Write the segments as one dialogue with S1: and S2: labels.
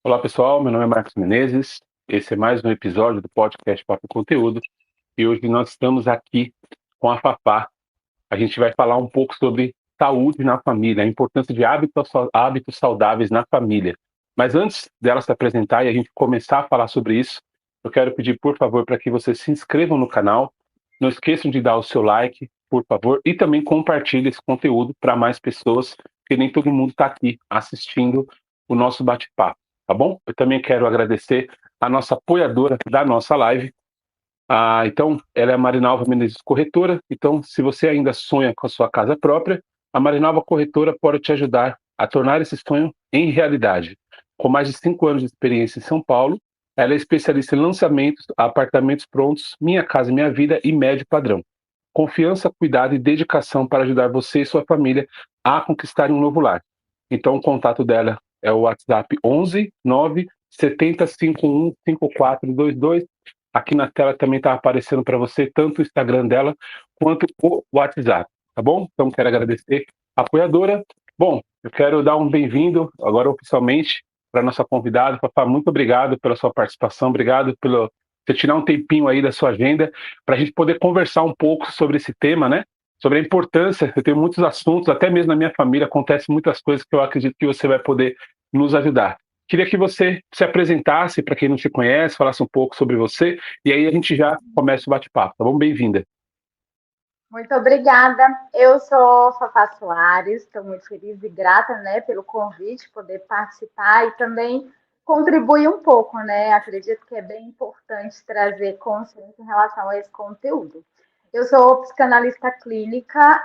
S1: Olá pessoal, meu nome é Marcos Menezes, esse é mais um episódio do podcast Papo Conteúdo e hoje nós estamos aqui com a Fafá. A gente vai falar um pouco sobre saúde na família, a importância de hábitos saudáveis na família. Mas antes dela se apresentar e a gente começar a falar sobre isso, eu quero pedir, por favor, para que vocês se inscrevam no canal, não esqueçam de dar o seu like, por favor, e também compartilhe esse conteúdo para mais pessoas, porque nem todo mundo está aqui assistindo o nosso bate-papo, tá bom? Eu também quero agradecer a nossa apoiadora da nossa live. Então, ela é a Marinalva Menezes Corretora. Então, se você ainda sonha com a sua casa própria, a Marinalva Corretora pode te ajudar a tornar esse sonho em realidade. Com mais de 5 anos de experiência em São Paulo, ela é especialista em lançamentos, apartamentos prontos, Minha Casa Minha Vida e médio padrão. Confiança, cuidado e dedicação para ajudar você e sua família a conquistar um novo lar. Então, o contato dela é o WhatsApp 11 9 70 51 5422. Aqui na tela também está aparecendo para você tanto o Instagram dela quanto o WhatsApp, tá bom? Então, quero agradecer a apoiadora. Bom, eu quero dar um bem-vindo agora oficialmente para a nossa convidada. Fafá, muito obrigado pela sua participação, obrigado pelo você tirar um tempinho aí da sua agenda para a gente poder conversar um pouco sobre esse tema, né? Sobre a importância. Eu tenho muitos assuntos, até mesmo na minha família acontecem muitas coisas que eu acredito que você vai poder nos ajudar. Queria que você se apresentasse para quem não te conhece, falasse um pouco sobre você, e aí a gente já começa o bate-papo, tá bom? Bem-vinda.
S2: Muito obrigada. Eu sou Fafá Soares, estou muito feliz e grata, né, pelo convite, poder participar e também contribuir um pouco, né? Acredito que é bem importante trazer consciência em relação a esse conteúdo. Eu sou psicanalista clínica,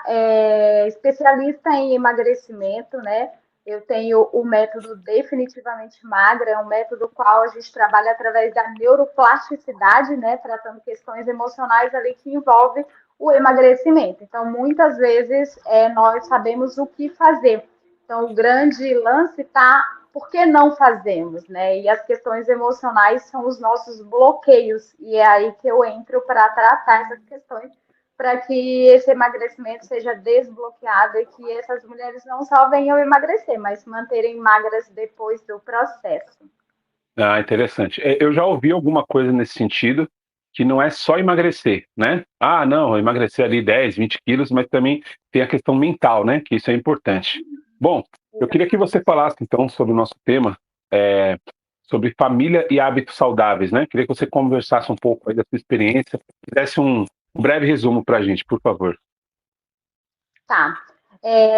S2: especialista em emagrecimento, né? Eu tenho o método Definitivamente Magra, é um método qual a gente trabalha através da neuroplasticidade, né? Tratando questões emocionais ali que envolvem o emagrecimento. Então, muitas vezes, nós sabemos o que fazer. Então, o grande lance está por que não fazemos, né? E as questões emocionais são os nossos bloqueios. E é aí que eu entro para tratar essas questões, para que esse emagrecimento seja desbloqueado e que essas mulheres não só venham emagrecer, mas se manterem magras depois do processo.
S1: Interessante. Eu já ouvi alguma coisa nesse sentido, que não é só emagrecer, né? Não, emagrecer ali 10, 20 quilos, mas também tem a questão mental, né? Que isso é importante. Bom, eu queria que você falasse, então, sobre o nosso tema, é, sobre família e hábitos saudáveis, né? Queria que você conversasse um pouco aí da sua experiência, desse um breve resumo para a gente, por favor.
S2: Tá.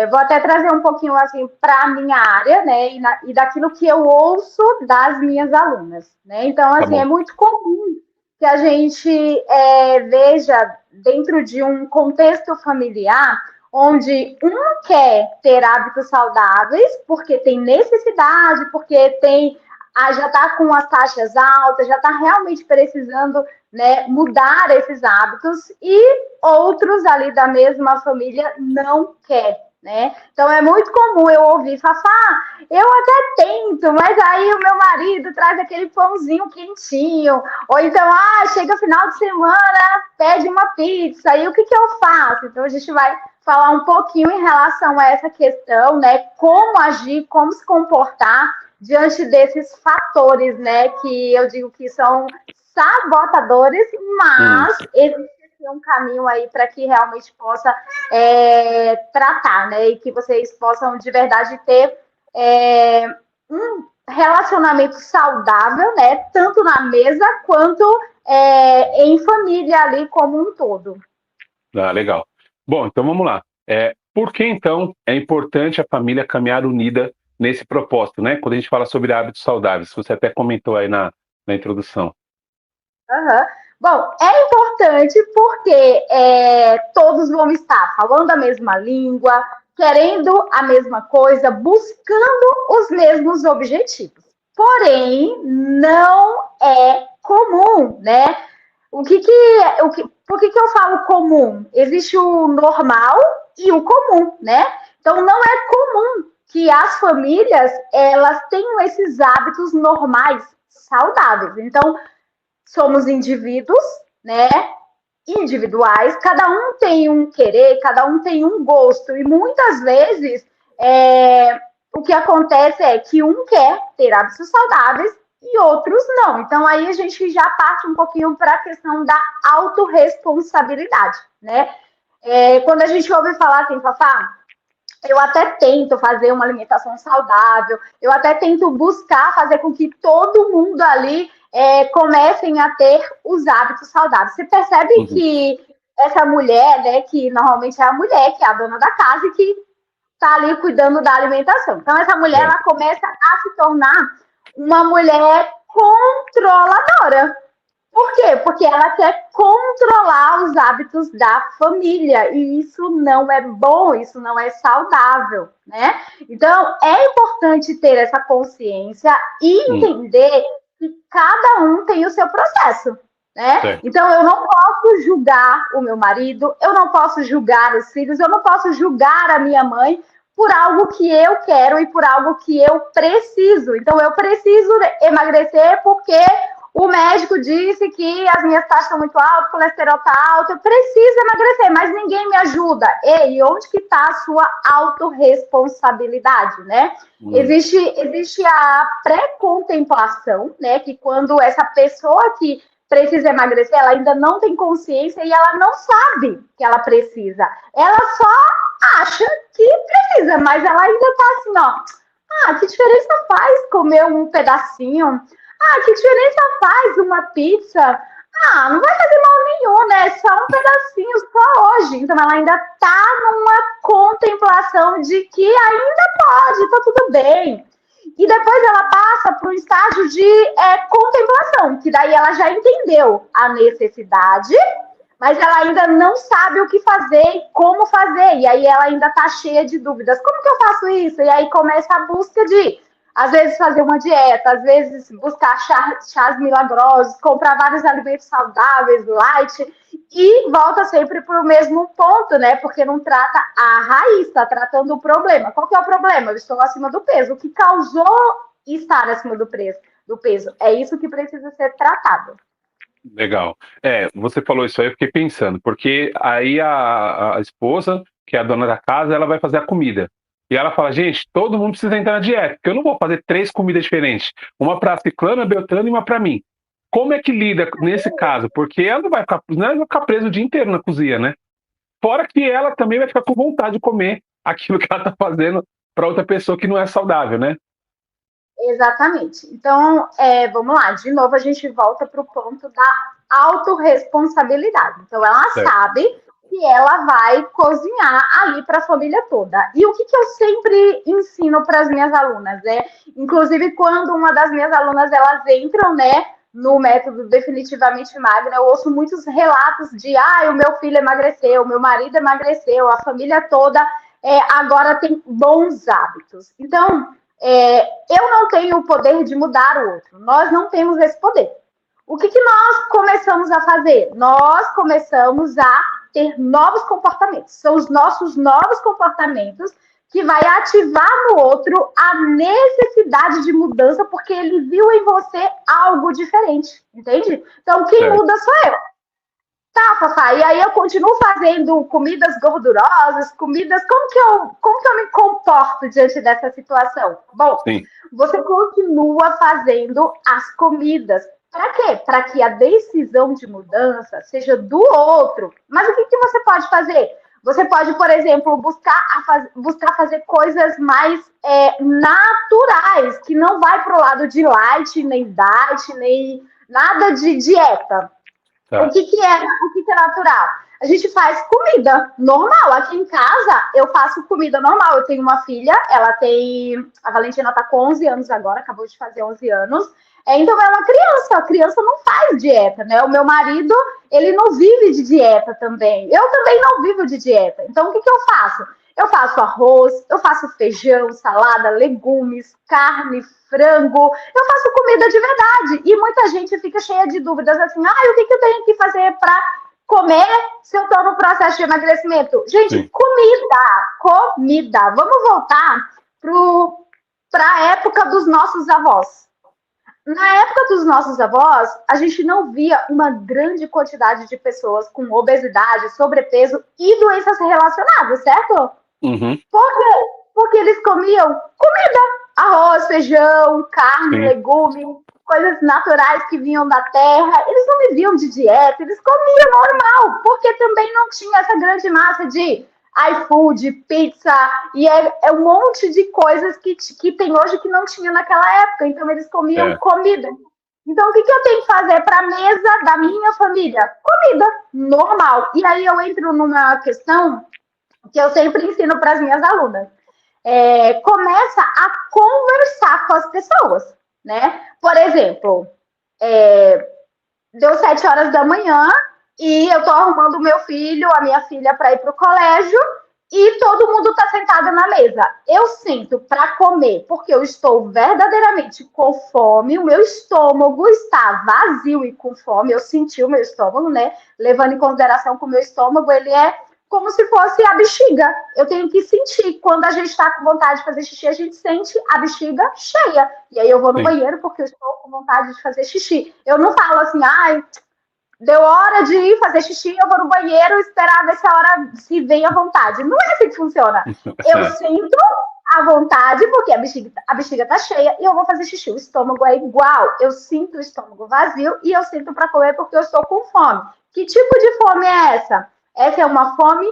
S2: Vou até trazer um pouquinho assim para a minha área, né? E daquilo que eu ouço das minhas alunas, né? Então,
S1: Tá
S2: assim,
S1: bom.
S2: é muito comum que a gente veja dentro de um contexto familiar onde um quer ter hábitos saudáveis porque tem necessidade, porque tem já está com as taxas altas, já está realmente precisando, né, mudar esses hábitos, e outros ali da mesma família não quer, né? Então é muito comum eu ouvir, Fafá, eu até tento, mas aí o meu marido traz aquele pãozinho quentinho, ou então, chega final de semana, pede uma pizza, aí o que eu faço? Então a gente vai falar um pouquinho em relação a essa questão, né? Como agir, como se comportar diante desses fatores, né? Que eu digo que são sabotadores,
S1: Hum.
S2: mas existe um caminho aí para que realmente possa tratar, né? E que vocês possam de verdade ter um relacionamento saudável, né? Tanto na mesa quanto em família ali como um todo.
S1: Legal. Bom, então vamos lá. Por que então é importante a família caminhar unida nesse propósito, né? Quando a gente fala sobre hábitos saudáveis, você até comentou aí na introdução.
S2: Uhum. Bom, é importante porque todos vão estar falando a mesma língua, querendo a mesma coisa, buscando os mesmos objetivos. Porém, não é comum, né? Por que eu falo comum? Existe o normal e o comum, né? Então, não é comum que as famílias elas tenham esses hábitos normais, saudáveis. Então, somos indivíduos, né? Individuais, cada um tem um querer, cada um tem um gosto, e muitas vezes o que acontece é que um quer ter hábitos saudáveis e outros não. Então, aí a gente já parte um pouquinho para a questão da autorresponsabilidade, né? Quando a gente ouve falar assim, Fafá, eu até tento fazer uma alimentação saudável, eu até tento buscar fazer com que todo mundo ali comecem a ter os hábitos saudáveis. Você percebe que essa mulher, né, que normalmente é a mulher, que é a dona da casa e que está ali cuidando da alimentação. Então, essa mulher, ela começa a se tornar uma mulher controladora. Por quê? Porque ela quer controlar os hábitos da família e isso não é bom, isso não é saudável, né? Então, é importante ter essa consciência e entender que cada um tem o seu processo, né? Então, eu não posso julgar o meu marido, eu não posso julgar os filhos, eu não posso julgar a minha mãe por algo que eu quero e por algo que eu preciso. Então, eu preciso emagrecer porque o médico disse que as minhas taxas estão muito altas, o colesterol está alto, eu preciso emagrecer, mas ninguém me ajuda. Ei, onde que está a sua autorresponsabilidade, né? Existe a pré-contemplação, né? Que quando essa pessoa que precisa emagrecer, ela ainda não tem consciência e ela não sabe que ela precisa. Ela só acha que precisa, mas ela ainda está assim, ó. Que diferença faz comer um pedacinho? Que diferença faz uma pizza? Não vai fazer mal nenhum, né? Só um pedacinho, só hoje. Então, ela ainda tá numa contemplação de que ainda pode, tá tudo bem. E depois ela passa para um estágio de contemplação, que daí ela já entendeu a necessidade, mas ela ainda não sabe o que fazer e como fazer. E aí ela ainda tá cheia de dúvidas. Como que eu faço isso? E aí começa a busca de às vezes fazer uma dieta, às vezes buscar chás milagrosos, comprar vários alimentos saudáveis, light, e volta sempre para o mesmo ponto, né? Porque não trata a raiz, está tratando o problema. Qual que é o problema? Eu estou acima do peso. O que causou estar acima do peso? É isso que precisa ser tratado.
S1: Legal. Você falou isso aí, eu fiquei pensando, porque aí a esposa, que é a dona da casa, ela vai fazer a comida. E ela fala, gente, todo mundo precisa entrar na dieta, porque eu não vou fazer 3 comidas diferentes. Uma para Ciclana, Beltrano e uma para mim. Como é que lida nesse caso? Porque ela não vai ficar presa o dia inteiro na cozinha, né? Fora que ela também vai ficar com vontade de comer aquilo que ela está fazendo para outra pessoa que não é saudável, né?
S2: Exatamente. Então, vamos lá. De novo, a gente volta para o ponto da autorresponsabilidade. Então, ela sabe que ela vai cozinhar ali para a família toda. E o que eu sempre ensino para as minhas alunas, né? Inclusive, quando uma das minhas alunas, elas entram, né, no método Definitivamente Magra, eu ouço muitos relatos de, o meu filho emagreceu, o meu marido emagreceu, a família toda agora tem bons hábitos. Então, eu não tenho o poder de mudar o outro. Nós não temos esse poder. O que nós começamos a fazer? Nós começamos a ter novos comportamentos. São os nossos novos comportamentos que vai ativar no outro a necessidade de mudança, porque ele viu em você algo diferente, entende? Então, quem muda sou eu. Tá, Fafá, e aí eu continuo fazendo comidas gordurosas, comidas... Como que eu me comporto diante dessa situação? Bom, você continua fazendo as comidas. Para quê? Para que a decisão de mudança seja do outro. Mas o que você pode fazer? Você pode, por exemplo, buscar fazer coisas mais naturais, que não vai para o lado de light, nem diet, nem nada de dieta. O que é natural? A gente faz comida normal. Aqui em casa, eu faço comida normal. Eu tenho uma filha, a Valentina está com 11 anos agora, acabou de fazer 11 anos. Então, é uma criança. A criança não faz dieta, né? O meu marido, ele não vive de dieta também. Eu também não vivo de dieta. Então, o que eu faço? Eu faço arroz, eu faço feijão, salada, legumes, carne, frango. Eu faço comida de verdade. E muita gente fica cheia de dúvidas assim, o que eu tenho que fazer para comer se eu estou no processo de emagrecimento? Gente, comida. Vamos voltar para a época dos nossos avós. Na época dos nossos avós, a gente não via uma grande quantidade de pessoas com obesidade, sobrepeso e doenças relacionadas, certo?
S1: Uhum.
S2: Por quê? Porque eles comiam comida, arroz, feijão, carne,
S1: Sim.
S2: legume, coisas naturais que vinham da terra. Eles não viviam de dieta, eles comiam normal, porque também não tinha essa grande massa de iFood, pizza, e é um monte de coisas que tem hoje que não tinha naquela época. Então, eles comiam
S1: É.
S2: comida. Então, o que eu tenho que fazer para a mesa da minha família? Comida normal. E aí eu entro numa questão que eu sempre ensino para as minhas alunas. Começa a conversar com as pessoas, né? Por exemplo, deu 7 horas da manhã e eu tô arrumando o meu filho, a minha filha para ir pro colégio e todo mundo tá sentado na mesa. Eu sinto para comer porque eu estou verdadeiramente com fome, o meu estômago está vazio e com fome, eu senti o meu estômago, né? Levando em consideração que o meu estômago, ele é como se fosse a bexiga. Eu tenho que sentir. Quando a gente está com vontade de fazer xixi, a gente sente a bexiga cheia. E aí eu vou no
S1: Sim.
S2: banheiro porque eu estou com vontade de fazer xixi. Eu não falo assim, ai, deu hora de ir fazer xixi, eu vou no banheiro esperar ver se a hora se vem à vontade. Não é assim que funciona. Eu sinto a vontade porque a bexiga tá cheia e eu vou fazer xixi. O estômago é igual. Eu sinto o estômago vazio e eu sinto para comer porque eu estou com fome. Que tipo de fome é essa? Essa é uma fome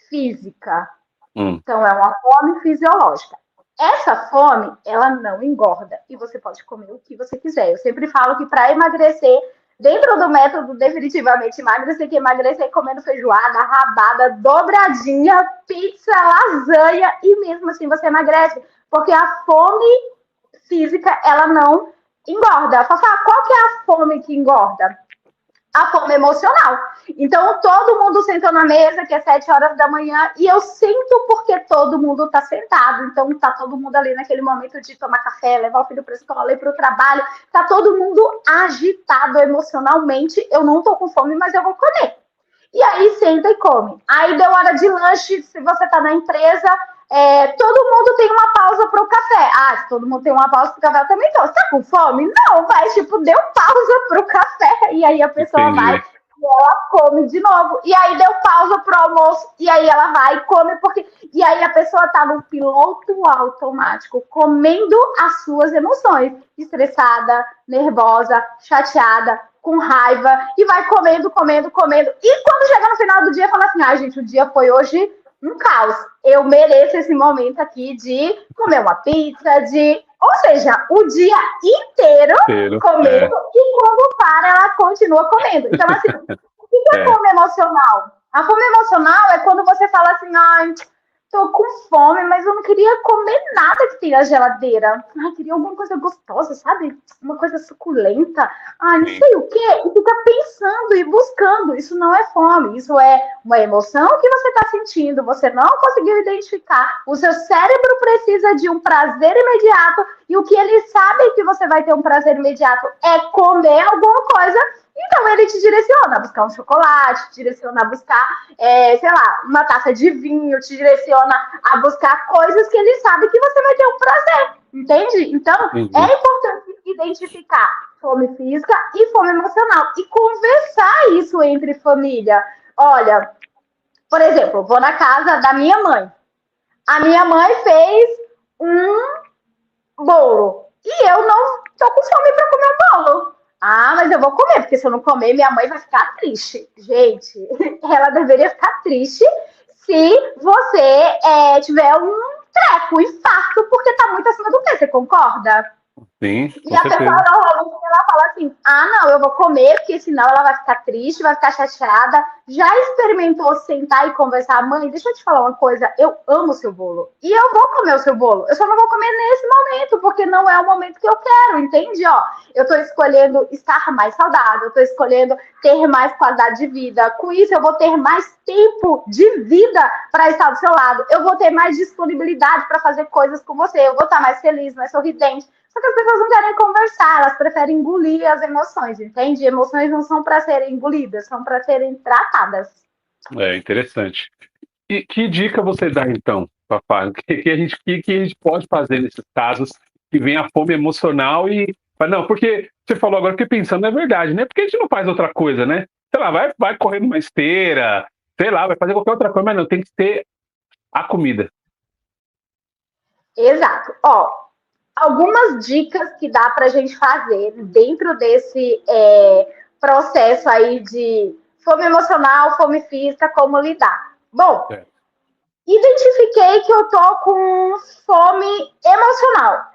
S2: física. Então, é uma fome fisiológica. Essa fome, ela não engorda. E você pode comer o que você quiser. Eu sempre falo que para emagrecer, dentro do método definitivamente emagrecer, que emagrecer comendo feijoada, rabada, dobradinha, pizza, lasanha, e mesmo assim você emagrece. Porque a fome física, ela não engorda. Fafá, qual que é a fome que engorda? A fome emocional. Então, todo mundo sentou na mesa, que é 7 horas da manhã, e eu sinto porque todo mundo está sentado. Então, tá todo mundo ali naquele momento de tomar café, levar o filho para a escola, ir para o trabalho. Tá todo mundo agitado emocionalmente. Eu não tô com fome, mas eu vou comer. E aí, senta e come. Aí, deu hora de lanche, se você tá na empresa, todo mundo tem uma pausa para o café. Ah, se todo mundo tem uma pausa para o café, eu também tô. Você tá com fome? Não, mas tipo, deu pausa para o café. E aí a pessoa vai e ela come de novo. E aí deu pausa pro almoço. E aí ela vai e come, porque. E aí a pessoa tá no piloto automático, comendo as suas emoções. Estressada, nervosa, chateada, com raiva. E vai comendo, comendo, comendo. E quando chega no final do dia, fala assim: ai, gente, o dia foi hoje um caos. Eu mereço esse momento aqui de comer uma pizza, ou seja, o dia inteiro comendo e quando para, ela continua comendo. Então, assim, o que é fome emocional? A fome emocional é quando você fala assim, ai, tô com fome, mas eu não queria comer nada que tem na geladeira. Ai, queria alguma coisa gostosa, sabe? Uma coisa suculenta. Ai, não sei o quê. E fica pensando e buscando. Isso não é fome. Isso é uma emoção que você está sentindo. Você não conseguiu identificar. O seu cérebro precisa de um prazer imediato. E o que ele sabe que você vai ter um prazer imediato é comer alguma coisa. Então, ele te direciona a buscar um chocolate, te direciona a buscar, sei lá, uma taça de vinho, te direciona a buscar coisas que ele sabe que você vai ter um prazer, entende? Então, é importante identificar fome física e fome emocional e conversar isso entre família. Olha, por exemplo, vou na casa da minha mãe. A minha mãe fez um bolo e eu não tô com fome para comer o bolo. Ah, mas eu vou comer, porque se eu não comer, minha mãe vai ficar triste. Gente, ela deveria ficar triste se você tiver um treco, um infarto, porque tá muito acima do peso. Você concorda?
S1: Sim,
S2: e a pessoa normalmente ela fala assim: ah, não, eu vou comer, porque senão ela vai ficar triste, vai ficar chateada. Já experimentou sentar e conversar? Mãe, deixa eu te falar uma coisa, eu amo o seu bolo. E eu vou comer o seu bolo. Eu só não vou comer nesse momento, porque não é o momento que eu quero, entende? Ó, eu tô escolhendo estar mais saudável, eu tô escolhendo ter mais qualidade de vida. Com isso, eu vou ter mais tempo de vida para estar do seu lado. Eu vou ter mais disponibilidade para fazer coisas com você. Eu vou estar mais feliz, mais sorridente. Só que as pessoas não querem conversar, elas preferem engolir as emoções, entende? Emoções não são para serem engolidas, são para serem tratadas.
S1: É interessante. E que dica você dá, então, Fafá? O que a gente pode fazer nesses casos que vem a fome emocional e... Não, porque você falou agora, fiquei pensando, é verdade, né? Porque a gente não faz outra coisa, né? Sei lá, vai correr numa esteira, sei lá, vai fazer qualquer outra coisa, mas não, tem que ter a comida.
S2: Exato. Ó, algumas dicas que dá para a gente fazer dentro desse processo aí de fome emocional, fome física, como lidar. Bom,
S1: É.
S2: identifiquei que eu tô com fome emocional.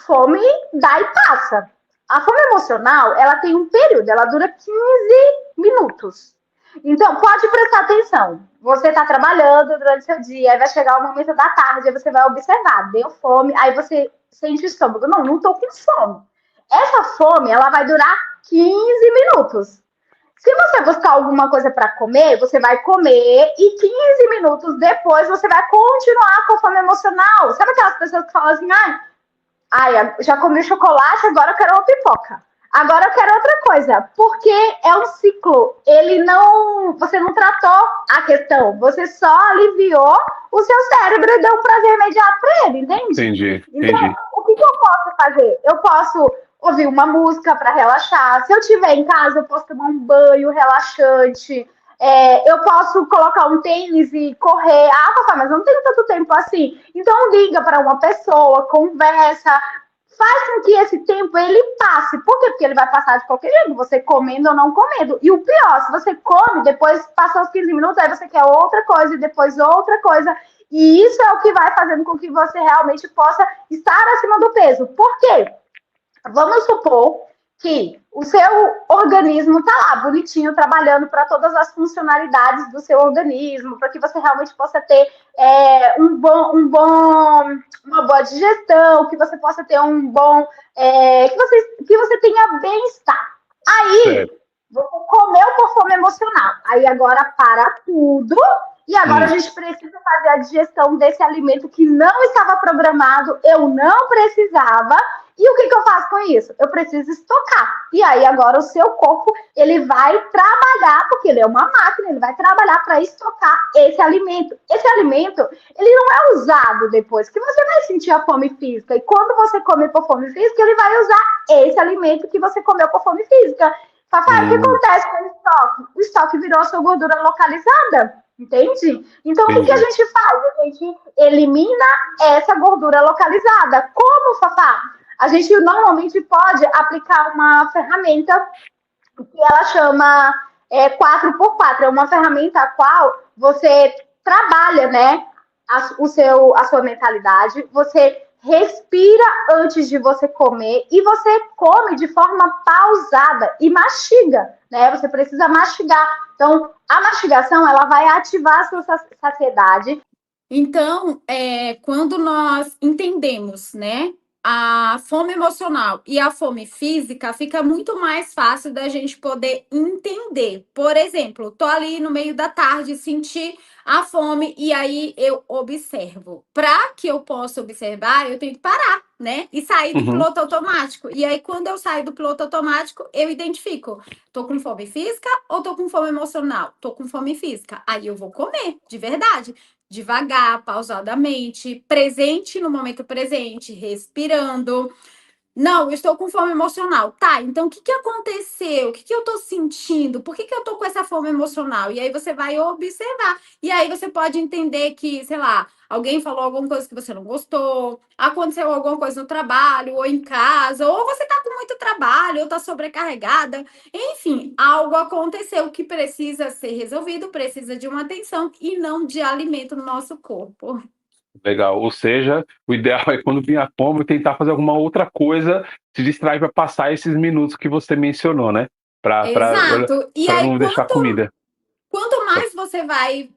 S2: Fome dá e passa. A fome emocional, ela tem um período, ela dura 15 minutos. Então, pode prestar atenção. Você está trabalhando durante o seu dia, aí vai chegar o momento da tarde, aí você vai observar, deu fome, aí você sente o estômago. Não, não estou com fome. Essa fome, ela vai durar 15 minutos. Se você buscar alguma coisa para comer, você vai comer e 15 minutos depois você vai continuar com a fome emocional. Sabe aquelas pessoas que falam assim, ai, já comi chocolate, agora eu quero uma pipoca. Agora eu quero outra coisa, porque é um ciclo. Ele não, você não tratou a questão, você só aliviou o seu cérebro e deu um prazer imediato para ele, entende?
S1: Entendi,
S2: Então,
S1: entendi.
S2: o que eu posso fazer? Eu posso ouvir uma música para relaxar. Se eu estiver em casa, eu posso tomar um banho relaxante. Eu posso colocar um tênis e correr. Ah, papai, mas eu não tenho tanto tempo assim. Então liga para uma pessoa, conversa, faz com que esse tempo ele passe. Por quê? Porque ele vai passar de qualquer jeito, você comendo ou não comendo. E o pior, se você come, depois passou os 15 minutos, aí você quer outra coisa e depois outra coisa. E isso é o que vai fazendo com que você realmente possa estar acima do peso. Por quê? Vamos supor que o seu organismo está lá bonitinho, trabalhando para todas as funcionalidades do seu organismo, para que você realmente possa ter uma boa digestão, que você possa ter um bom. Que você tenha bem-estar. Aí,
S1: Certo.
S2: você comeu por fome emocional. Aí agora para tudo. E agora a gente precisa fazer a digestão desse alimento que não estava programado, eu não precisava. E o que eu faço com isso? Eu preciso estocar. E aí agora o seu corpo, ele vai trabalhar, porque ele é uma máquina, ele vai trabalhar para estocar esse alimento. Esse alimento, ele não é usado depois, que você vai sentir a fome física. E quando você come por fome física, ele vai usar esse alimento que você comeu por fome física. Papai, o que
S1: Hum,
S2: acontece com o estoque? O estoque virou a sua gordura localizada. Entende? Então, o que a
S1: entendi.
S2: gente faz? A gente elimina essa gordura localizada. Como, Fafá? A gente normalmente pode aplicar uma ferramenta que ela chama 4x4. É uma ferramenta a qual você trabalha, né, a sua mentalidade, você respira antes de você comer e você come de forma pausada e mastiga, né? Você precisa mastigar. Então, a mastigação, ela vai ativar a sua saciedade.
S3: Então, quando nós entendemos, né, a fome emocional e a fome física, fica muito mais fácil da gente poder entender. Por exemplo, tô ali no meio da tarde, senti a fome e aí eu observo. Para que eu possa observar, eu tenho que parar, né, e sair do
S1: Uhum.
S3: piloto automático. E aí, quando eu saio do piloto automático, eu identifico: tô com fome física ou tô com fome emocional? Tô com fome física. Aí eu vou comer, de verdade, devagar, pausadamente, presente no momento presente, respirando. Não, eu estou com fome emocional. Tá, então o que aconteceu? O que eu estou sentindo? Por que eu estou com essa fome emocional? E aí você vai observar. E aí você pode entender que, sei lá, alguém falou alguma coisa que você não gostou, aconteceu alguma coisa no trabalho, ou em casa, ou você está com muito trabalho, ou está sobrecarregada. Enfim, algo aconteceu que precisa ser resolvido, precisa de uma atenção e não de alimento no nosso corpo.
S1: Legal. Ou seja, o ideal é quando vir a fome tentar fazer alguma outra coisa, se distrair para passar esses minutos que você mencionou, né?
S3: Exato. E
S1: Para
S3: aí,
S1: não deixar comida.
S3: quanto mais você vai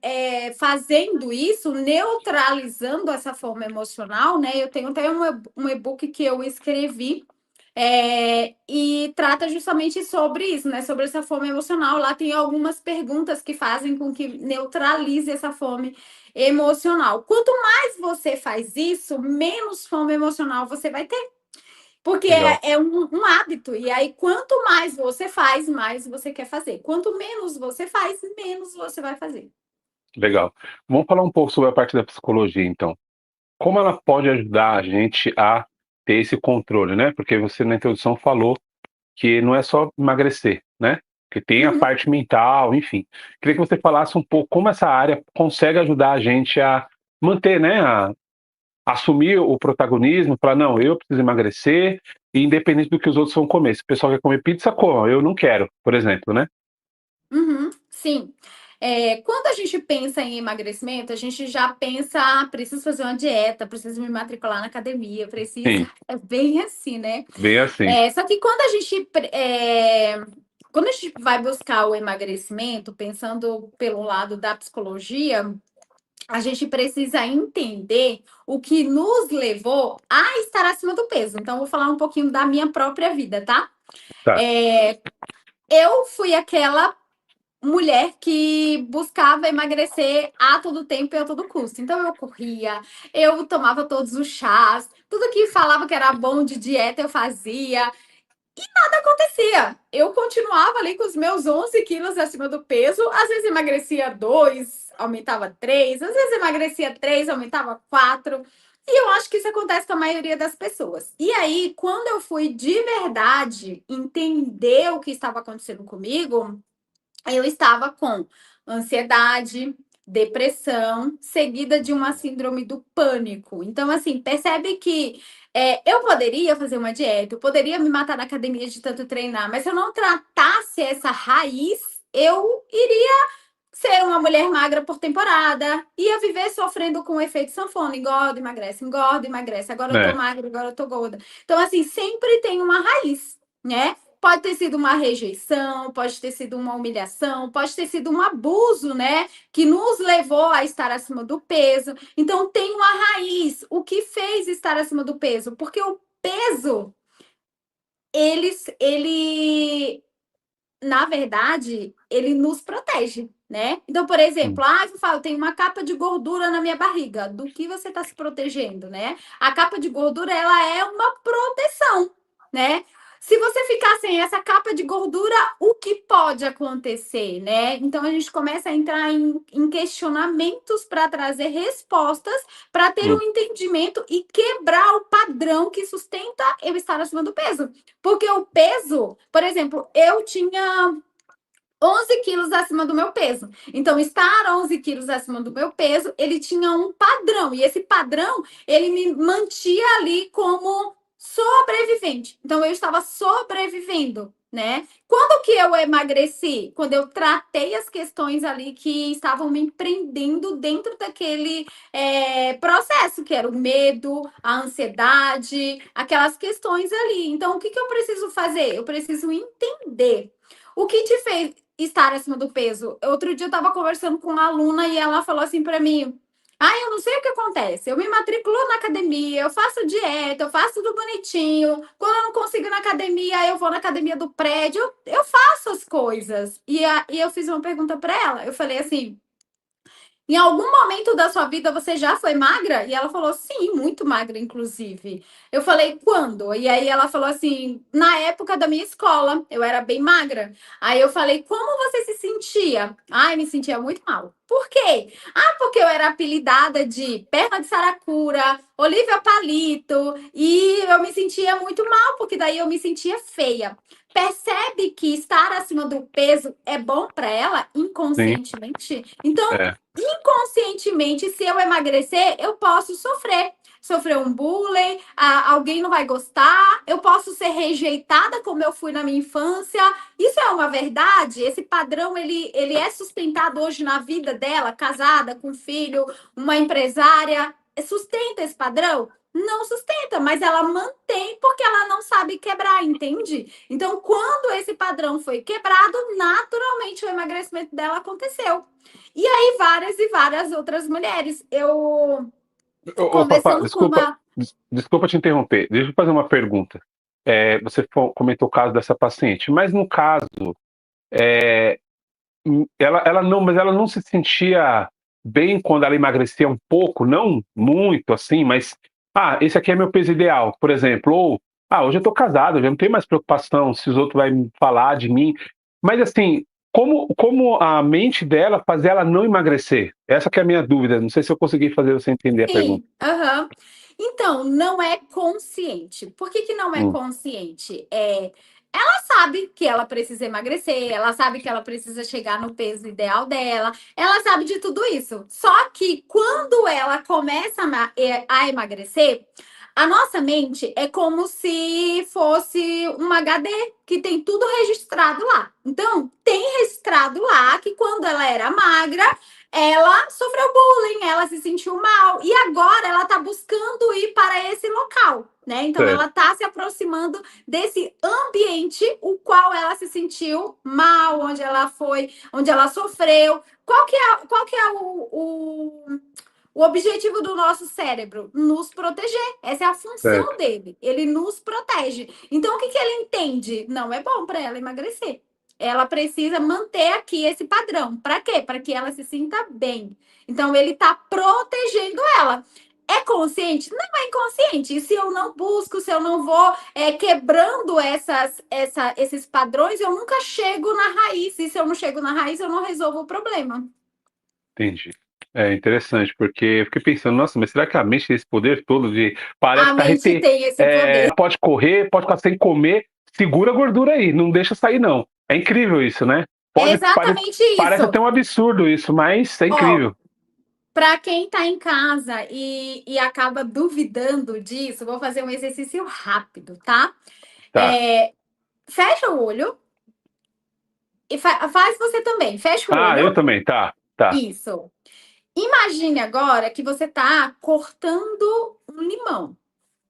S3: fazendo isso, neutralizando essa forma emocional, né? Eu tenho até um e-book que eu escrevi e trata justamente sobre isso, né? Sobre essa fome emocional. Lá tem algumas perguntas que fazem com que neutralize essa fome emocional. Quanto mais você faz isso, menos fome emocional você vai ter. Porque
S1: Legal,
S3: é um hábito. E aí, quanto mais você faz, mais você quer fazer. Quanto menos você faz, menos você vai fazer.
S1: legal. Vamos falar um pouco sobre a parte da psicologia, então. Como ela pode ajudar a gente a ter esse controle, né? Porque você na introdução falou que não é só emagrecer, né? Que tem a
S3: Uhum.
S1: parte mental, enfim. Queria que você falasse um pouco como essa área consegue ajudar a gente a manter, né? assumir o protagonismo, falar, não, eu preciso emagrecer, e independente do que os outros vão comer. Se o pessoal quer comer pizza, coma. Eu não quero, por exemplo, né?
S3: Uhum, sim. Quando a gente pensa em emagrecimento, a gente já pensa, preciso fazer uma dieta, preciso me matricular na academia, preciso.
S1: Sim,
S3: É bem assim, né?
S1: bem assim.
S3: Só que quando a gente vai buscar o emagrecimento, pensando pelo lado da psicologia, a gente precisa entender o que nos levou a estar acima do peso. Então, eu vou falar um pouquinho da minha própria vida, tá?
S1: Tá.
S3: Eu fui aquela mulher que buscava emagrecer a todo tempo e a todo custo. Então eu corria, eu tomava todos os chás, tudo que falava que era bom de dieta eu fazia. Nada acontecia. Eu continuava ali com os meus 11 quilos acima do peso, às vezes emagrecia 2, aumentava 3, às vezes emagrecia 3, aumentava 4. E eu acho que isso acontece com a maioria das pessoas. E aí, quando eu fui de verdade entender o que estava acontecendo comigo, eu estava com ansiedade, depressão, seguida de uma síndrome do pânico. Então, assim, percebe que eu poderia fazer uma dieta, eu poderia me matar na academia de tanto treinar, mas se eu não tratasse essa raiz, eu iria ser uma mulher magra por temporada, ia viver sofrendo com o efeito sanfona, engorda, emagrece. Agora eu tô
S1: É.
S3: magra, agora eu tô gorda. Então, assim, sempre tem uma raiz, né? Pode ter sido uma rejeição, pode ter sido uma humilhação, pode ter sido um abuso, né? Que nos levou a estar acima do peso. Então, tem uma raiz. O que fez estar acima do peso? Porque o peso, ele na verdade, ele nos protege, né? Então, por exemplo, eu tenho uma capa de gordura na minha barriga. Do que você está se protegendo, né? A capa de gordura, ela é uma proteção, né? Se você ficar sem essa capa de gordura, o que pode acontecer, né? Então, a gente começa a entrar em questionamentos para trazer respostas, para ter um entendimento e quebrar o padrão que sustenta eu estar acima do peso. Porque o peso, por exemplo, eu tinha 11 quilos acima do meu peso. Então, estar 11 quilos acima do meu peso, ele tinha um padrão. E esse padrão, ele me mantinha ali como sobrevivente. Então, eu estava sobrevivendo, né? Quando que eu emagreci? Quando eu tratei as questões ali que estavam me prendendo dentro daquele processo, que era o medo, a ansiedade, aquelas questões ali. Então, o que eu preciso fazer? Eu preciso entender o que te fez estar acima do peso. Outro dia eu estava conversando com uma aluna e ela falou assim para mim: eu não sei o que acontece. Eu me matriculo na academia, eu faço dieta, eu faço tudo bonitinho. Quando eu não consigo ir na academia, eu vou na academia do prédio, eu faço as coisas. E eu fiz uma pergunta para ela. Eu falei assim: em algum momento da sua vida você já foi magra? E ela falou, sim, muito magra, inclusive. Eu falei, quando? E aí ela falou assim, na época da minha escola, eu era bem magra. Aí eu falei, como você se sentia? Ai, me sentia muito mal. Por quê? Porque eu era apelidada de perna de saracura, Olivia Palito, e eu me sentia muito mal, porque daí eu me sentia feia. Percebe que estar acima do peso é bom para ela
S1: Sim,
S3: inconscientemente? Então,
S1: é.
S3: inconscientemente, se eu emagrecer, eu posso sofrer um bullying, alguém não vai gostar, eu posso ser rejeitada como eu fui na minha infância. Isso é uma verdade? Esse padrão, ele é sustentado hoje na vida dela, casada, com filho, uma empresária, sustenta esse padrão? Não sustenta, mas ela mantém porque ela não sabe quebrar, entende? Então, quando esse padrão foi quebrado, naturalmente o emagrecimento dela aconteceu. E aí, várias e várias outras mulheres. Eu
S1: Ô, Fafá,
S3: conversando com
S1: desculpa,
S3: uma.
S1: desculpa te interromper. Deixa eu fazer uma pergunta. Você comentou o caso dessa paciente, mas no caso, mas ela não se sentia bem quando ela emagrecia um pouco, não muito assim, mas esse aqui é meu peso ideal, por exemplo, ou hoje eu tô casado, eu já não tenho mais preocupação se os outros vão falar de mim. Mas assim, como a mente dela fazia ela não emagrecer? Essa que é a minha dúvida. Não sei se eu consegui fazer você entender a pergunta.
S3: Sim, aham. Então, não é consciente. Por que não é
S1: Hum,
S3: consciente? Ela sabe que ela precisa emagrecer, ela sabe que ela precisa chegar no peso ideal dela, ela sabe de tudo isso. Só que quando ela começa a emagrecer, a nossa mente é como se fosse um HD que tem tudo registrado lá. Então, tem registrado lá que quando ela era magra, ela sofreu bullying, ela se sentiu mal e agora ela está buscando ir para esse local, né? Então, ela está se aproximando desse ambiente o qual ela se sentiu mal, onde ela foi, onde ela sofreu. Qual que é o objetivo do nosso cérebro? Nos proteger. Essa é a função dele. Ele nos protege. Então, o que ele entende? Não é bom para ela emagrecer. Ela precisa manter aqui esse padrão. Para quê? Para que ela se sinta bem. Então, ele está protegendo ela. É consciente? Não é inconsciente. E se eu não busco, se eu não vou quebrando esses padrões, eu nunca chego na raiz. E se eu não chego na raiz, eu não resolvo o problema.
S1: Entendi. É interessante, porque eu fiquei pensando, nossa, mas será que a mente tem esse poder todo de... Parece
S3: A mente tem esse poder.
S1: pode correr, pode ficar sem comer, segura a gordura aí, não deixa sair não. É incrível isso, né?
S3: É exatamente isso.
S1: Parece até um absurdo isso, mas é incrível.
S3: Para quem está em casa e acaba duvidando disso, vou fazer um exercício rápido, tá? Fecha o olho e faz você também. Fecha o olho.
S1: Eu também, tá.
S3: Isso. Imagine agora que você está cortando um limão.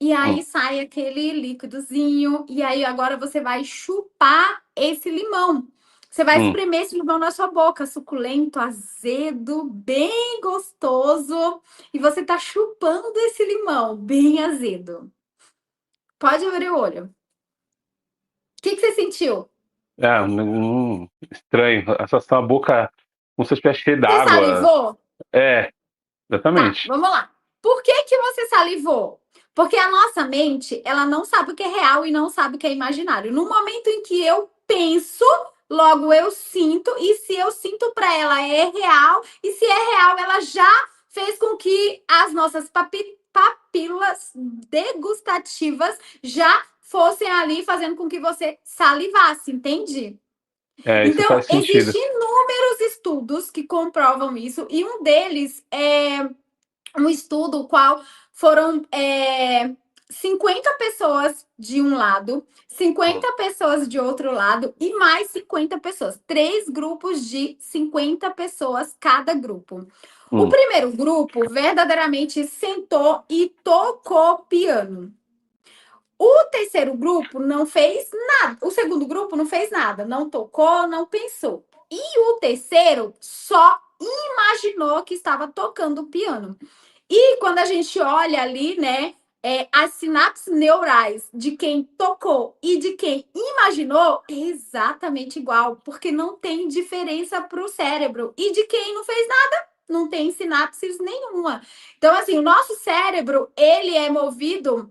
S3: E aí sai aquele líquidozinho. E aí agora você vai chupar esse limão. Você vai espremer esse limão na sua boca. Suculento, azedo, bem gostoso. E você tá chupando esse limão bem azedo. Pode abrir o olho. O que você sentiu?
S1: Estranho. A boca como se estivesse cheia d'água.
S3: Você salivou?
S1: Exatamente.
S3: Tá, vamos lá. Por que você salivou? Porque a nossa mente, ela não sabe o que é real e não sabe o que é imaginário. No momento em que eu penso, logo eu sinto, e se eu sinto para ela é real, e se é real, ela já fez com que as nossas papilas degustativas já fossem ali fazendo com que você salivasse, entende?
S1: Isso
S3: então,
S1: faz sentido.
S3: Existem inúmeros estudos que comprovam isso, e um deles é um estudo o qual foram 50 pessoas de um lado, 50 pessoas de outro lado e mais 50 pessoas. 3 grupos de 50 pessoas cada grupo. O primeiro grupo verdadeiramente sentou e tocou piano. O terceiro grupo não fez nada. O segundo grupo não fez nada. Não tocou, não pensou. E o terceiro só imaginou que estava tocando piano. E quando a gente olha ali, né, as sinapses neurais de quem tocou e de quem imaginou é exatamente igual, porque não tem diferença para o cérebro. E de quem não fez nada, não tem sinapses nenhuma. Então, assim, o nosso cérebro, ele é movido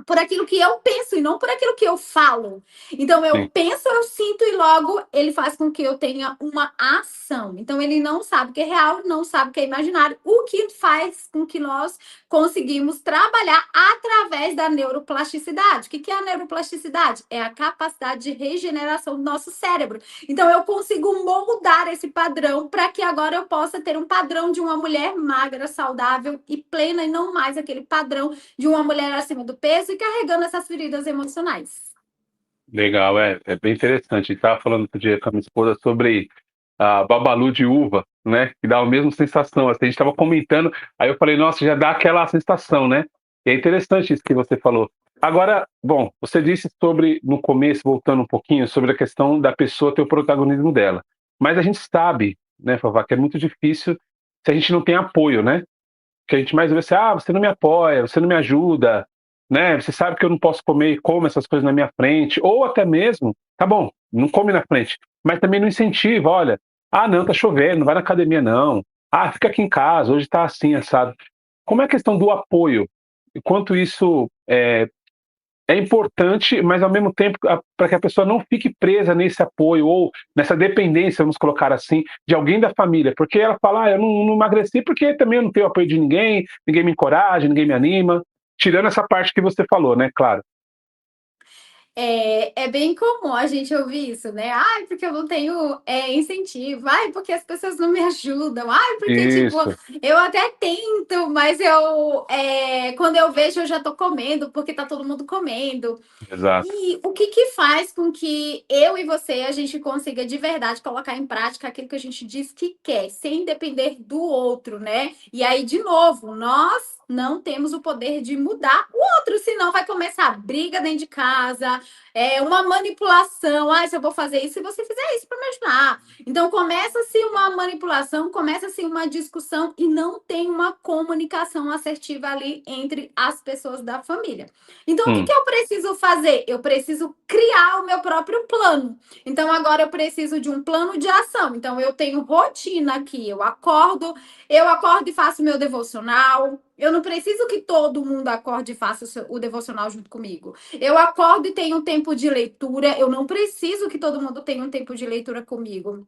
S3: por aquilo que eu penso e não por aquilo que eu falo. Então, eu penso, eu sinto e logo ele faz com que eu tenha uma ação. Então, ele não sabe o que é real, não sabe o que é imaginário, o que faz com que nós conseguimos trabalhar através da neuroplasticidade. O que é a neuroplasticidade? É a capacidade de regeneração do nosso cérebro. Então, eu consigo moldar esse padrão para que agora eu possa ter um padrão de uma mulher magra, saudável e plena e não mais aquele padrão de uma mulher acima do peso e carregando essas feridas emocionais.
S1: Legal, é bem interessante. Estava falando outro dia com a minha esposa sobre a babalu de uva, né? Que dá a mesma sensação. Assim, a gente estava comentando, aí eu falei, nossa, já dá aquela sensação, né? E é interessante isso que você falou. Agora, bom, você disse sobre, no começo, voltando um pouquinho, sobre a questão da pessoa ter o protagonismo dela. Mas a gente sabe, né, Fafá, que é muito difícil se a gente não tem apoio, né? Que a gente mais vê assim, você não me apoia, você não me ajuda, né? Você sabe que eu não posso comer e come essas coisas na minha frente, ou até mesmo, tá bom, não come na frente, mas também não incentiva, olha, não, tá chovendo, não vai na academia não, fica aqui em casa, hoje tá assim, assado. Como é a questão do apoio? E quanto isso é importante, mas ao mesmo tempo para que a pessoa não fique presa nesse apoio ou nessa dependência, vamos colocar assim, de alguém da família, porque ela fala, eu não emagreci porque também eu não tenho apoio de ninguém, ninguém me encoraja, ninguém me anima, tirando essa parte que você falou, né, claro.
S3: É bem comum a gente ouvir isso, né? Ai, porque eu não tenho incentivo. Ai, porque as pessoas não me ajudam. Ai, porque, tipo,
S1: Isso,
S3: eu até tento, mas quando eu vejo, eu já tô comendo, porque tá todo mundo comendo.
S1: exato.
S3: E o que que faz com que eu e você a gente consiga de verdade colocar em prática aquilo que a gente diz que quer, sem depender do outro, né? E aí, de novo, nós não temos o poder de mudar o outro, senão vai começar briga dentro de casa, uma manipulação. Ah, se eu vou fazer isso, se você fizer isso para me ajudar. Então, começa-se uma manipulação, começa-se uma discussão e não tem uma comunicação assertiva ali entre as pessoas da família. Então, o que
S1: Hum,
S3: que eu preciso fazer? Eu preciso criar o meu próprio plano. Então, agora eu preciso de um plano de ação. Então, eu tenho rotina aqui. Eu acordo e faço meu devocional. Eu não preciso que todo mundo acorde e faça o devocional junto comigo. Eu acordo e tenho um tempo de leitura. Eu não preciso que todo mundo tenha um tempo de leitura comigo.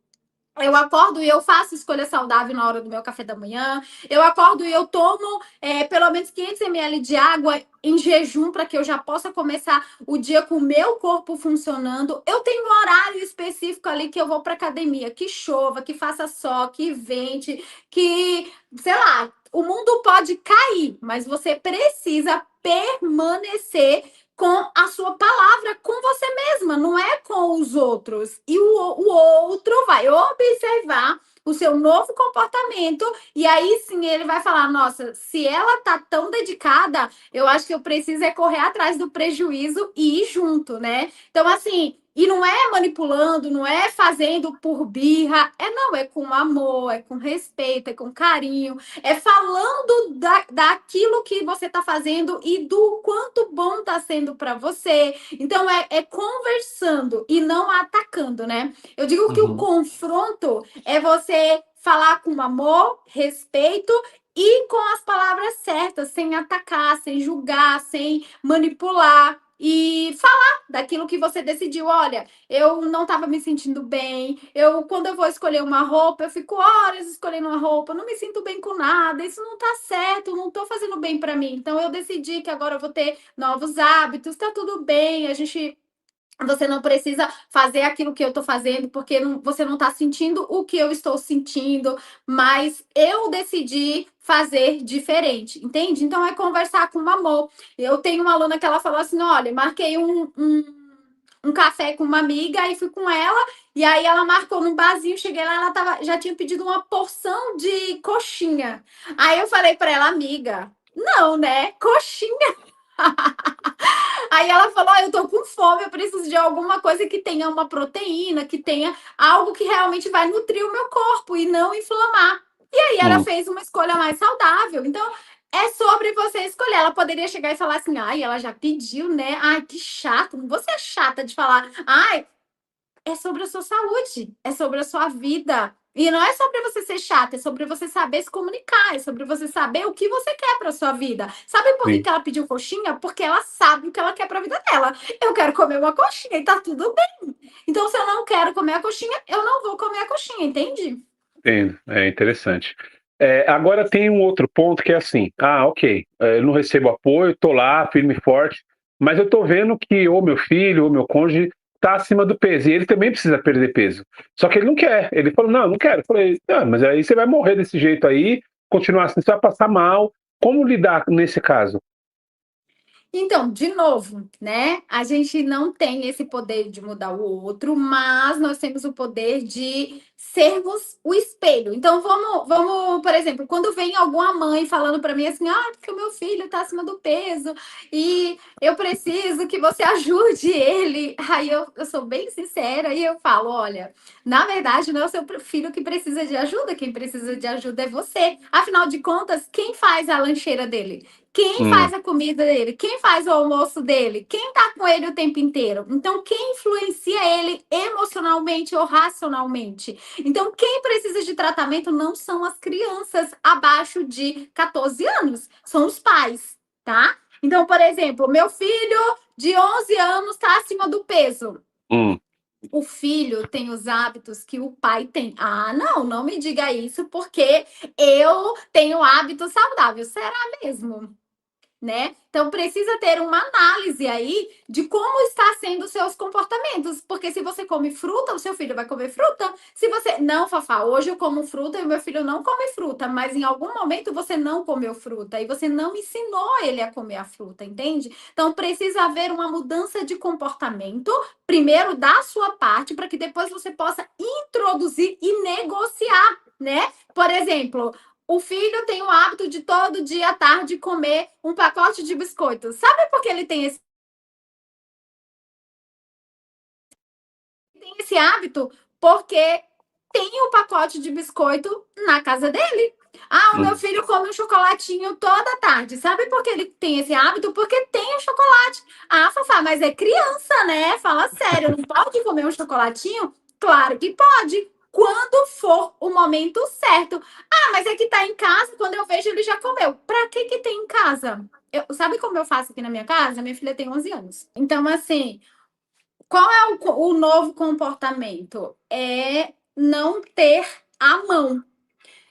S3: Eu acordo e eu faço escolha saudável na hora do meu café da manhã. Eu acordo e eu tomo pelo menos 500 ml de água em jejum para que eu já possa começar o dia com o meu corpo funcionando. Eu tenho um horário específico ali que eu vou para academia, que chova, que faça sol, que vente, que, sei lá, o mundo pode cair, mas você precisa permanecer com a sua palavra, com você mesma, não é com os outros. E o outro vai observar o seu novo comportamento e aí sim ele vai falar: nossa, se ela tá tão dedicada, eu acho que eu preciso é correr atrás do prejuízo e ir junto, né? Então, assim, e não é manipulando, não é fazendo por birra, não, é com amor, é com respeito, é com carinho, é falando daquilo que você está fazendo e do quanto bom está sendo para você. Então, é conversando e não atacando, né? Eu digo que o
S1: uhum.
S3: confronto é você falar com amor, respeito e com as palavras certas, sem atacar, sem julgar, sem manipular. E falar daquilo que você decidiu. Olha, eu não estava me sentindo bem. Quando eu vou escolher uma roupa, eu fico horas escolhendo uma roupa, eu não me sinto bem com nada. Isso não tá certo, não tô fazendo bem para mim. Então eu decidi que agora eu vou ter novos hábitos. Tá tudo bem. Você não precisa fazer aquilo que eu estou fazendo, porque você não está sentindo o que eu estou sentindo, mas eu decidi fazer diferente, entende? Então é conversar com o amor. Eu tenho uma aluna que ela falou assim: olha, marquei um café com uma amiga e fui com ela, e aí ela marcou num barzinho, cheguei lá, já tinha pedido uma porção de coxinha. Aí eu falei para ela: amiga, não, né? Coxinha. Aí ela falou: eu tô com fome, eu preciso de alguma coisa que tenha uma proteína, que tenha algo que realmente vai nutrir o meu corpo e não inflamar. E aí ela
S1: Hum.
S3: fez uma escolha mais saudável. Então, é sobre você escolher. Ela poderia chegar e falar assim: ai, ela já pediu, né? Ai, que chato. Você é chata de falar: ai, é sobre a sua saúde, é sobre a sua vida. E não é sobre você ser chata, é sobre você saber se comunicar, é sobre você saber o que você quer para sua vida. Sabe por que
S1: Sim,
S3: que ela pediu coxinha? Porque ela sabe o que ela quer para a vida dela. Eu quero comer uma coxinha e tá tudo bem. Então, se eu não quero comer a coxinha, eu não vou comer a coxinha, entende?
S1: entendo. É interessante. Agora tem um outro ponto que é assim: ok, eu não recebo apoio, estou lá, firme e forte, mas eu estou vendo que ou meu filho ou meu cônjuge está acima do peso, e ele também precisa perder peso. Só que ele não quer. Ele falou: não, não quero. Eu falei: mas aí você vai morrer desse jeito aí, continuar assim, você vai passar mal. Como lidar nesse caso?
S3: Então, de novo, né? A gente não tem esse poder de mudar o outro, mas nós temos o poder de sermos o espelho. Então, vamos, por exemplo, quando vem alguma mãe falando para mim assim: porque o meu filho está acima do peso e eu preciso que você ajude ele. Aí eu sou bem sincera e eu falo: olha, na verdade, não é o seu filho que precisa de ajuda, quem precisa de ajuda é você. Afinal de contas, quem faz a lancheira dele? Quem
S1: Hum,
S3: faz a comida dele? Quem faz o almoço dele? Quem tá com ele o tempo inteiro? Então, quem influencia ele emocionalmente ou racionalmente? Então, quem precisa de tratamento não são as crianças abaixo de 14 anos, são os pais, tá? Então, por exemplo, meu filho de 11 anos está acima do peso.
S1: hum.
S3: O filho tem os hábitos que o pai tem. Ah, não, não me diga isso, porque eu tenho hábito saudável. Será mesmo? né? Então precisa ter uma análise aí de como está sendo os seus comportamentos, porque se você come fruta, o seu filho vai comer fruta. Se você não, Fafá, hoje eu como fruta e o meu filho não come fruta, mas em algum momento você não comeu fruta e você não ensinou ele a comer a fruta, entende? Então precisa haver uma mudança de comportamento, primeiro da sua parte, para que depois você possa introduzir e negociar, né? Por exemplo, o filho tem o hábito de todo dia à tarde comer um pacote de biscoitos. Sabe por que ele tem esse hábito? Porque tem o pacote de biscoito na casa dele. Ah, o meu filho come um chocolatinho toda tarde. Sabe por que ele tem esse hábito? Porque tem o chocolate. Ah, Fafá, mas é criança, né? Fala sério, não pode comer um chocolatinho? Claro que pode, quando for o momento certo. Ah, mas é que tá em casa, quando eu vejo ele já comeu. Pra que que tem em casa? Sabe como eu faço aqui na minha casa? Minha filha tem 11 anos. Então, assim, qual é o novo comportamento? É não ter a mão.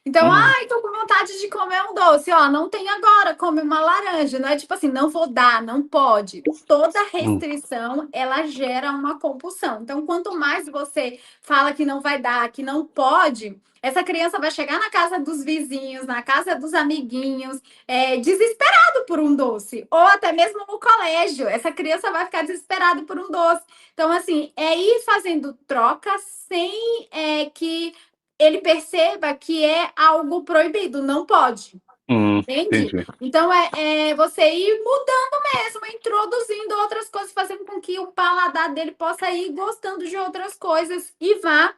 S3: Então, ai, tô com vontade de comer um doce. Ó, não tem agora, come uma laranja. Não é tipo assim, não vou dar, não pode. Toda restrição, ela gera uma compulsão. Então, quanto mais você fala que não vai dar, que não pode, essa criança vai chegar na casa dos vizinhos, na casa dos amiguinhos, desesperado por um doce. Ou até mesmo no colégio, essa criança vai ficar desesperada por um doce. Então, assim, é ir fazendo trocas sem que ele perceba que é algo proibido, não pode. Entende?
S1: Entendi.
S3: Então, é você ir mudando mesmo, introduzindo outras coisas, fazendo com que o paladar dele possa ir gostando de outras coisas e vá.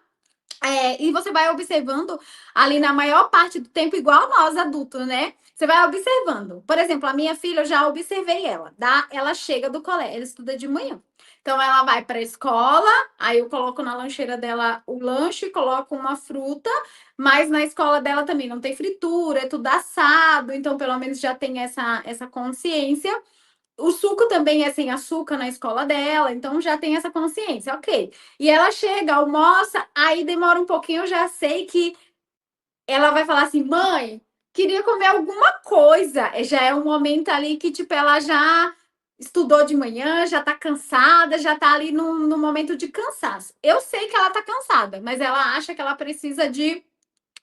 S3: E você vai observando ali na maior parte do tempo, igual nós adultos, né? Você vai observando. Por exemplo, a minha filha, eu já observei ela. Ela chega do colégio, ela estuda de manhã. Então, ela vai para a escola, aí eu coloco na lancheira dela o lanche, coloco uma fruta, mas na escola dela também não tem fritura, é tudo assado, então pelo menos já tem essa consciência. O suco também é sem açúcar na escola dela, então já tem essa consciência, ok. E ela chega, almoça, aí demora um pouquinho, eu já sei que ela vai falar assim, mãe, queria comer alguma coisa. Já é um momento ali que, tipo, ela já estudou de manhã, já tá cansada, já tá ali no momento de cansaço. Eu sei que ela tá cansada, mas ela acha que ela precisa de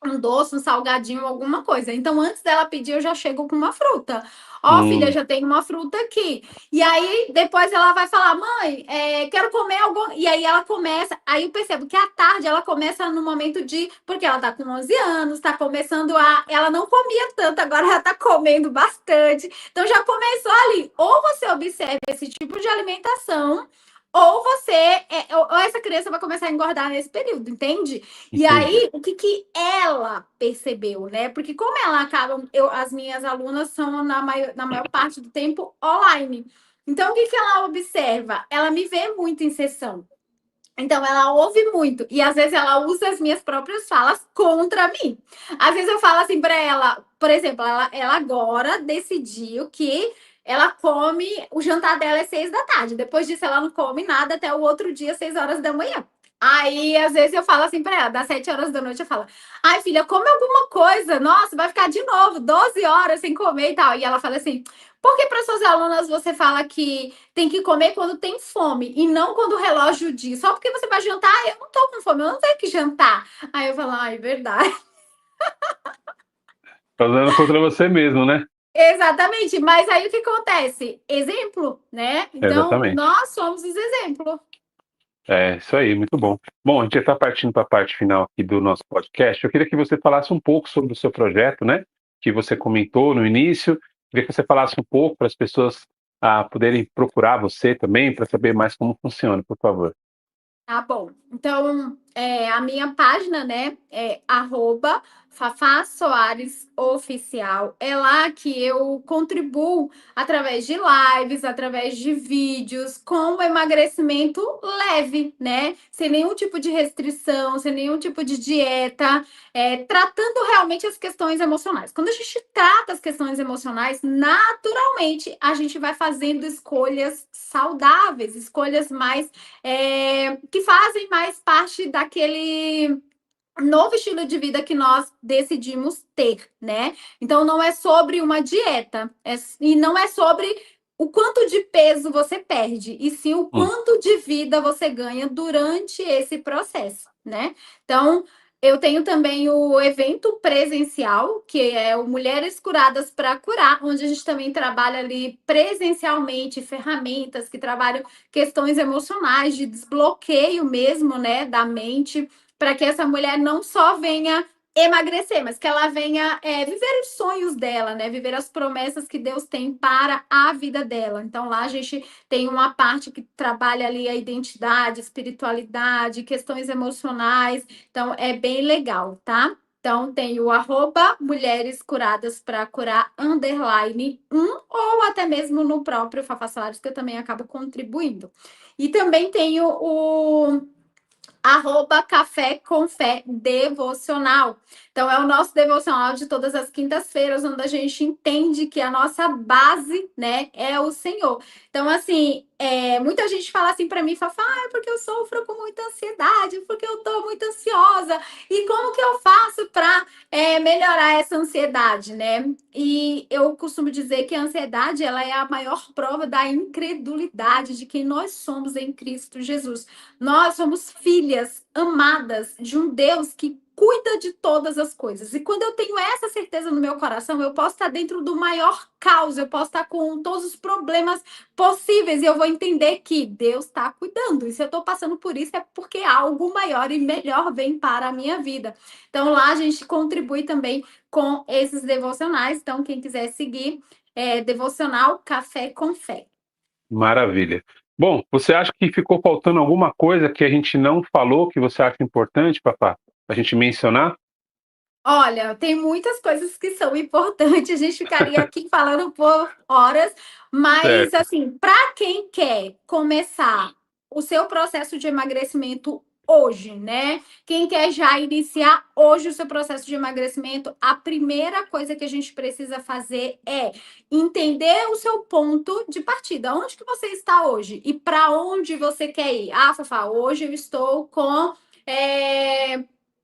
S3: um doce, um salgadinho, alguma coisa. Então, antes dela pedir, eu já chego com uma fruta. Ó, filha, já tem uma fruta aqui. E aí, depois ela vai falar, mãe, quero comer algo. E aí ela começa. Aí eu percebo que à tarde ela começa no momento de. Porque ela tá com 11 anos, tá começando a. Ela não comia tanto, agora ela tá comendo bastante. Então já começou ali. Ou você observa esse tipo de alimentação. Ou ou essa criança vai começar a engordar nesse período, entende? E aí, o que ela percebeu, né? Porque como ela acaba, as minhas alunas são na maior parte do tempo online. Então, o que ela observa? Ela me vê muito em sessão. Então, ela ouve muito. E às vezes ela usa as minhas próprias falas contra mim. Às vezes eu falo assim para ela, por exemplo, ela agora decidiu que ela come, o jantar dela é 6 da tarde. Depois disso, ela não come nada até o outro dia, 6 horas da manhã. Aí, às vezes, eu falo assim para ela, das 7 horas da noite, eu falo, ai, filha, come alguma coisa. Nossa, vai ficar de novo 12 horas sem comer e tal. E ela fala assim, por que para suas alunas você fala que tem que comer quando tem fome e não quando o relógio diz? Só porque você vai jantar, eu não tô com fome, eu não tenho que jantar. Aí eu falo, ai, verdade.
S1: Tá usando contra você mesmo, né?
S3: Exatamente, mas aí o que acontece? Exemplo, né? Então,
S1: Exatamente.
S3: nós somos os exemplos.
S1: É isso aí, muito bom. Bom, a gente já está partindo para a parte final aqui do nosso podcast. Eu queria que você falasse um pouco sobre o seu projeto, né? Que você comentou no início. Queria que você falasse um pouco para as pessoas poderem procurar você também, para saber mais como funciona, por favor.
S3: Tá bom. Então, a minha página, né, é @Fafá Soares Oficial. É lá que eu contribuo através de lives, através de vídeos, com o emagrecimento leve, né? Sem nenhum tipo de restrição, sem nenhum tipo de dieta, tratando realmente as questões emocionais. Quando a gente trata as questões emocionais, naturalmente a gente vai fazendo escolhas saudáveis, escolhas mais que fazem mais parte daquele novo estilo de vida que nós decidimos ter, né? Então não é sobre uma dieta, e não é sobre o quanto de peso você perde, e sim o
S1: Hum.
S3: quanto de vida você ganha durante esse processo, né? Então, eu tenho também o evento presencial, que é o Mulheres Curadas para Curar, onde a gente também trabalha ali presencialmente ferramentas que trabalham questões emocionais, de desbloqueio mesmo, né, da mente, para que essa mulher não só venha emagrecer, mas que ela venha viver os sonhos dela, né? Viver as promessas que Deus tem para a vida dela. Então, lá a gente tem uma parte que trabalha ali a identidade, espiritualidade, questões emocionais. Então, é bem legal, tá? Então, tem o @ Mulheres Curadas para Curar _1, ou até mesmo no próprio Fafá Soares, que eu também acabo contribuindo. E também tenho o @Café com Fé Devocional. Então, é o nosso devocional de todas as quintas-feiras, onde a gente entende que a nossa base, né, é o Senhor. Então, assim, muita gente fala assim para mim, Fafá, é porque eu sofro com muita ansiedade, porque eu tô muito ansiosa. E como que eu faço para melhorar essa ansiedade, né? E eu costumo dizer que a ansiedade, ela é a maior prova da incredulidade de quem nós somos em Cristo Jesus. Nós somos filhas amadas de um Deus que cuida de todas as coisas. E quando eu tenho essa certeza no meu coração, eu posso estar dentro do maior caos, eu posso estar com todos os problemas possíveis e eu vou entender que Deus está cuidando. E se eu estou passando por isso é porque algo maior e melhor vem para a minha vida. Então lá a gente contribui também com esses devocionais. Então quem quiser seguir, devocional Café com Fé.
S1: Maravilha. Bom, você acha que ficou faltando alguma coisa que a gente não falou, que você acha importante, Fafá, a gente mencionar?
S3: Olha, tem muitas coisas que são importantes, a gente ficaria aqui falando por horas, mas
S1: Certo.
S3: assim, para quem quer começar o seu processo de emagrecimento hoje, né? Quem quer já iniciar hoje o seu processo de emagrecimento, a primeira coisa que a gente precisa fazer é entender o seu ponto de partida. Onde que você está hoje e para onde você quer ir? Ah, Fafá, hoje eu estou com é,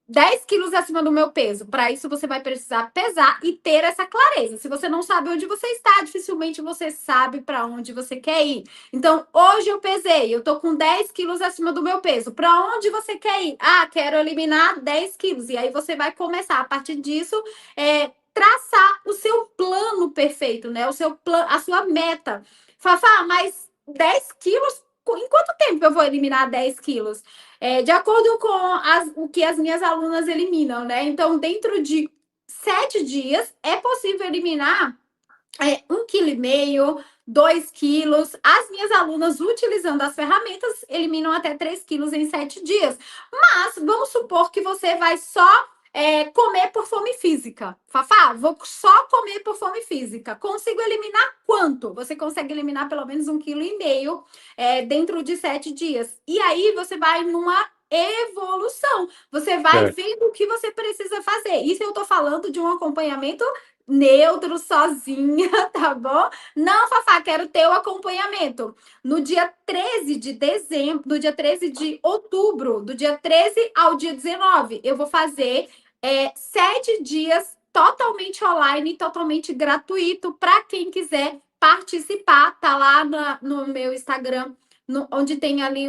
S3: 10 quilos acima do meu peso. Para isso, você vai precisar pesar e ter essa clareza. Se você não sabe onde você está, dificilmente você sabe para onde você quer ir. Então, hoje eu pesei, eu tô com 10 quilos acima do meu peso. Para onde você quer ir? Ah, quero eliminar 10 quilos. E aí você vai começar, a partir disso, traçar o seu plano perfeito, né? O seu plano, a sua meta. Fafá, mas 10 quilos, em quanto tempo eu vou eliminar 10 quilos? De acordo com o que as minhas alunas eliminam, né? Então, dentro de 7 dias, é possível eliminar 1,5 kg, 2 quilos. As minhas alunas, utilizando as ferramentas, eliminam até 3 quilos em 7 dias. Mas vamos supor que você vai só comer por fome física. Fafá, vou só comer por fome física. Consigo eliminar quanto? Você consegue eliminar pelo menos 1,5 kg dentro de 7 dias. E aí você vai numa evolução. Você vai vendo o que você precisa fazer. Isso eu tô falando de um acompanhamento neutro, sozinha, tá bom? Não, Fafá, quero ter o acompanhamento. No dia 13 de dezembro, no dia 13 de outubro, do dia 13 ao dia 19, eu vou fazer 7 dias totalmente online, totalmente gratuito, para quem quiser participar. Tá lá no meu Instagram, onde tem ali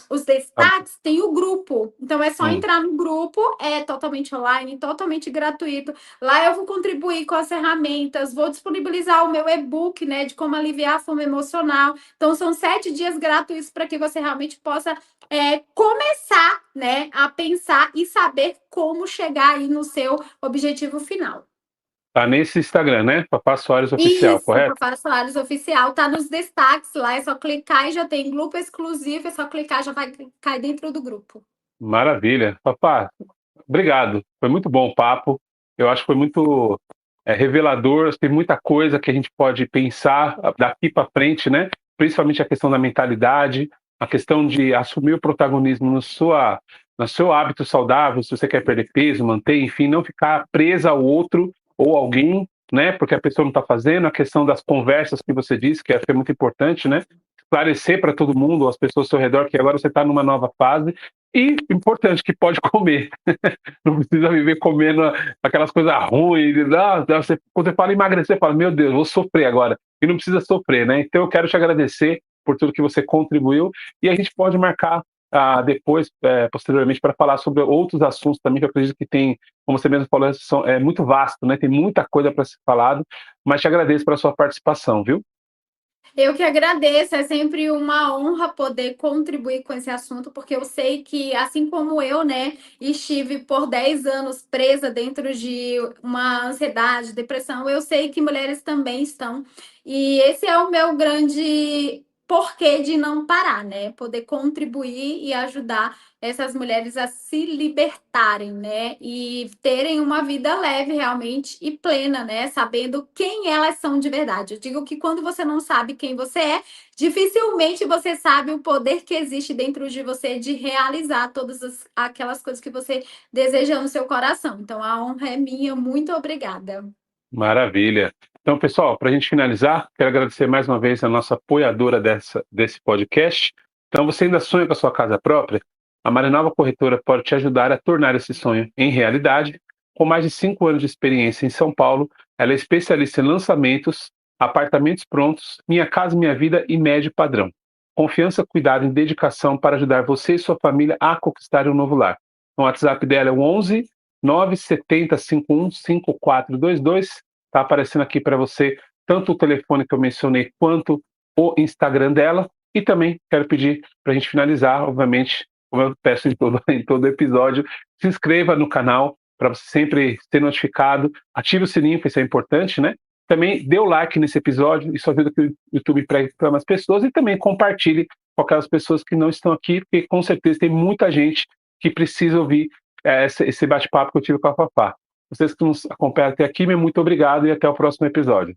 S3: os destaques, tem o grupo. Então é só entrar no grupo, é totalmente online, totalmente gratuito. Lá eu vou contribuir com as ferramentas, vou disponibilizar o meu e-book, né, de como aliviar a fome emocional. Então são 7 dias gratuitos para que você realmente possa começar, né, a pensar e saber como chegar aí no seu objetivo final.
S1: Tá nesse Instagram, né? Fafá Soares Oficial,
S3: Isso,
S1: correto?
S3: Fafá Soares Oficial, tá nos destaques lá, é só clicar e já tem grupo exclusivo, é só clicar, já vai cair dentro do grupo.
S1: Maravilha. Fafá, obrigado. Foi muito bom o papo. Eu acho que foi muito revelador. Tem muita coisa que a gente pode pensar daqui para frente, né? Principalmente a questão da mentalidade, a questão de assumir o protagonismo no seu hábito saudável, se você quer perder peso, manter, enfim, não ficar presa ao outro ou alguém, né? Porque a pessoa não está fazendo. A questão das conversas que você disse, que acho que é muito importante, né? Esclarecer para todo mundo, as pessoas ao seu redor, que agora você está numa nova fase E importante que pode comer. Não precisa viver comendo aquelas coisas ruins. Quando você fala emagrecer, você fala, meu Deus, vou sofrer agora. E não precisa sofrer, né? Então eu quero te agradecer por tudo que você contribuiu. E a gente pode marcar depois, posteriormente, para falar sobre outros assuntos também, que eu acredito que tem, como você mesmo falou, é muito vasto, né? Tem muita coisa para ser falado. Mas te agradeço pela sua participação, viu?
S3: Eu que agradeço, é sempre uma honra poder contribuir com esse assunto, porque eu sei que, assim como eu, né, estive por 10 anos presa dentro de uma ansiedade, depressão, eu sei que mulheres também estão. E esse é o meu grande porquê de não parar, né? Poder contribuir e ajudar essas mulheres a se libertarem, né? E terem uma vida leve realmente e plena, né? Sabendo quem elas são de verdade. Eu digo que quando você não sabe quem você é, dificilmente você sabe o poder que existe dentro de você de realizar aquelas coisas que você deseja no seu coração. Então, a honra é minha. Muito obrigada.
S1: Maravilha. Então, pessoal, para a gente finalizar, quero agradecer mais uma vez a nossa apoiadora desse podcast. Então, você ainda sonha com a sua casa própria? A Marinova Corretora pode te ajudar a tornar esse sonho em realidade. Com mais de 5 anos de experiência em São Paulo, ela é especialista em lançamentos, apartamentos prontos, Minha Casa Minha Vida e médio padrão. Confiança, cuidado e dedicação para ajudar você e sua família a conquistar um novo lar. O WhatsApp dela é o 11 970 51 5422. Está aparecendo aqui para você tanto o telefone que eu mencionei quanto o Instagram dela. E também quero pedir para a gente finalizar, obviamente, como eu peço em todo episódio, se inscreva no canal para você sempre ser notificado, ative o sininho, que isso é importante, né? Também dê o like nesse episódio, isso ajuda que o YouTube pregue para mais pessoas, e também compartilhe com aquelas pessoas que não estão aqui, porque com certeza tem muita gente que precisa ouvir esse bate-papo que eu tive com a Fafá. Vocês que nos acompanham até aqui, muito obrigado e até o próximo episódio.